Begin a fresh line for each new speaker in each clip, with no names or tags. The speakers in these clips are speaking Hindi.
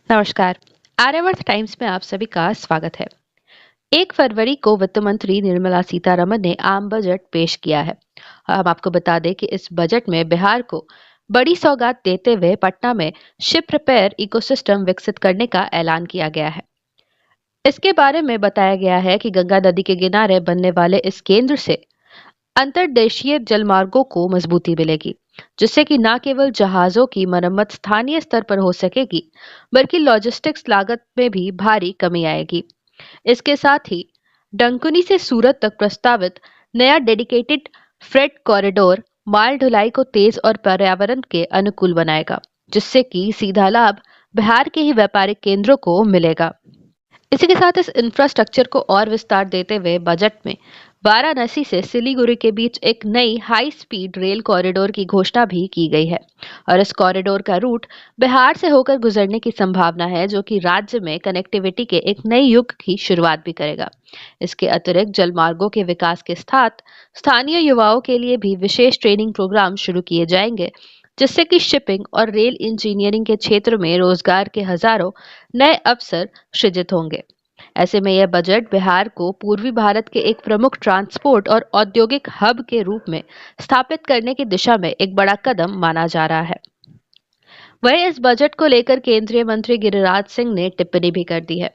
नमस्कार। आर्यावर्त टाइम्स में आप सभी का स्वागत है। 1 फरवरी को वित्त मंत्री निर्मला सीतारमन ने आम बजट पेश किया है। हम आपको बता दें कि इस बजट में बिहार को बड़ी सौगात देते हुए पटना में शिप रिपेयर इकोसिस्टम विकसित करने का ऐलान किया गया है। इसके बारे में बताया गया है कि गंगा नदी के किनारे बनने वाले इस केंद्र से अंतर्देशीय जलमार्गों को मजबूती मिलेगी, जिससे कि न केवल जहाजों की मरम्मत स्थानीय स्तर पर हो सकेगी, बल्कि लॉजिस्टिक्स लागत में भी भारी कमी आएगी। इसके साथ ही डंकुनी से सूरत तक प्रस्तावित नया डेडिकेटेड फ्रेट कॉरिडोर माल ढुलाई को तेज और पर्यावरण के अनुकूल बनाएगा, जिससे कि सीधा लाभ बिहार के ही व्यापारिक केंद्रों को मिलेगा। इसी के साथ इस इंफ्रास्ट्रक्चर को और विस्तार देते हुए बजट में वाराणसी से सिलीगुड़ी के बीच एक नई हाई स्पीड रेल कॉरिडोर की घोषणा भी की गई है और इस कॉरिडोर का रूट बिहार से होकर गुजरने की संभावना है, जो कि राज्य में कनेक्टिविटी के एक नए युग की शुरुआत भी करेगा। इसके अतिरिक्त जलमार्गों के विकास के साथ स्थानीय युवाओं के लिए भी विशेष ट्रेनिंग प्रोग्राम शुरू किए जाएंगे, जिससे कि शिपिंग और रेल इंजीनियरिंग के क्षेत्र में रोजगार के हजारों नए अवसर सृजित होंगे। ऐसे में यह बजट बिहार को पूर्वी भारत के एक प्रमुख ट्रांसपोर्ट और औद्योगिक हब के रूप में स्थापित करने की दिशा में एक बड़ा कदम माना जा रहा है। वहीं इस बजट को लेकर केंद्रीय मंत्री गिरिराज सिंह ने टिप्पणी भी कर दी है।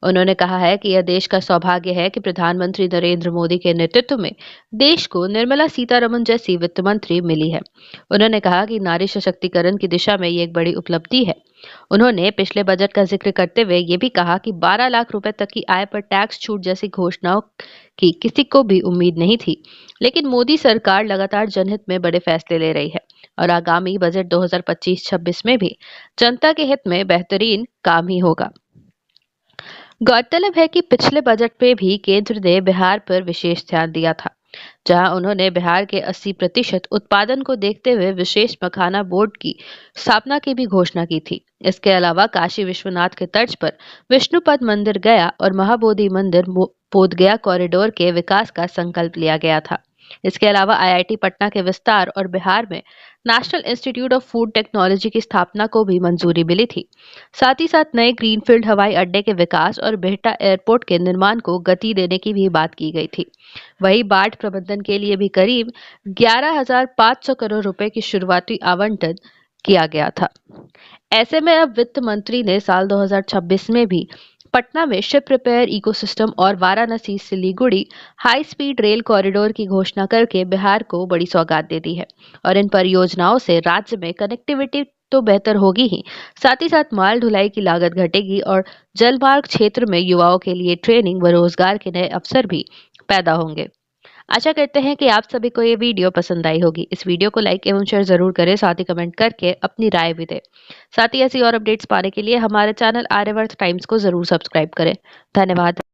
उन्होंने कहा है कि यह देश का सौभाग्य है कि प्रधानमंत्री नरेंद्र मोदी के नेतृत्व में देश को निर्मला सीतारमन जैसी वित्त मंत्री मिली है। उन्होंने कहा कि नारी सशक्तिकरण की दिशा में ये एक बड़ी उपलब्धि है। उन्होंने पिछले बजट का जिक्र करते हुए ये भी कहा कि 12 लाख रुपए तक की आय पर टैक्स छूट जैसी घोषणाओं की किसी को भी उम्मीद नहीं थी, लेकिन मोदी सरकार लगातार जनहित में बड़े फैसले ले रही है और आगामी बजट 2025-26 में भी जनता के हित में बेहतरीन काम ही होगा। गौरतलब है कि पिछले बजट में भी केंद्र ने बिहार पर विशेष ध्यान दिया था, जहां उन्होंने बिहार के 80% उत्पादन को देखते हुए विशेष मखाना बोर्ड की स्थापना की भी घोषणा की थी। इसके अलावा काशी विश्वनाथ के तर्ज पर विष्णुपद मंदिर गया और महाबोधि मंदिर बोधगया कॉरिडोर के विकास का संकल्प लिया गया था। इसके अलावा आईआईटी पटना के विस्तार और बिहार में national institute of food technology की स्थापना को भी मंजूरी मिली थी। साथ ही साथ नए ग्रीनफील्ड हवाई अड्डे के विकास और बिहटा एयरपोर्ट के निर्माण को गति देने की भी बात की गई थी। वहीं बाढ़ प्रबंधन के लिए भी करीब 11,500 करोड़ रुपए की शुरुआती आवंटन किया गया था। ऐसे में अब वित्त मंत्री ने साल 2026 में भी पटना में शिप रिपेयर इकोसिस्टम और Varanasi Siliguri high speed rail corridor की घोषणा करके बिहार को बड़ी सौगात दे दी है और इन परियोजनाओं से राज्य में कनेक्टिविटी तो बेहतर होगी ही, साथ ही साथ माल ढुलाई की लागत घटेगी और जलमार्ग क्षेत्र में युवाओं के लिए ट्रेनिंग व रोजगार के नए अवसर भी पैदा होंगे। आशा करते हैं कि आप सभी को ये वीडियो पसंद आई होगी। इस वीडियो को लाइक एवं शेयर जरूर करें, साथ ही कमेंट करके अपनी राय भी दें। साथ ही ऐसी और अपडेट्स पाने के लिए हमारे चैनल आर्यावर्त टाइम्स को जरूर सब्सक्राइब करें। धन्यवाद।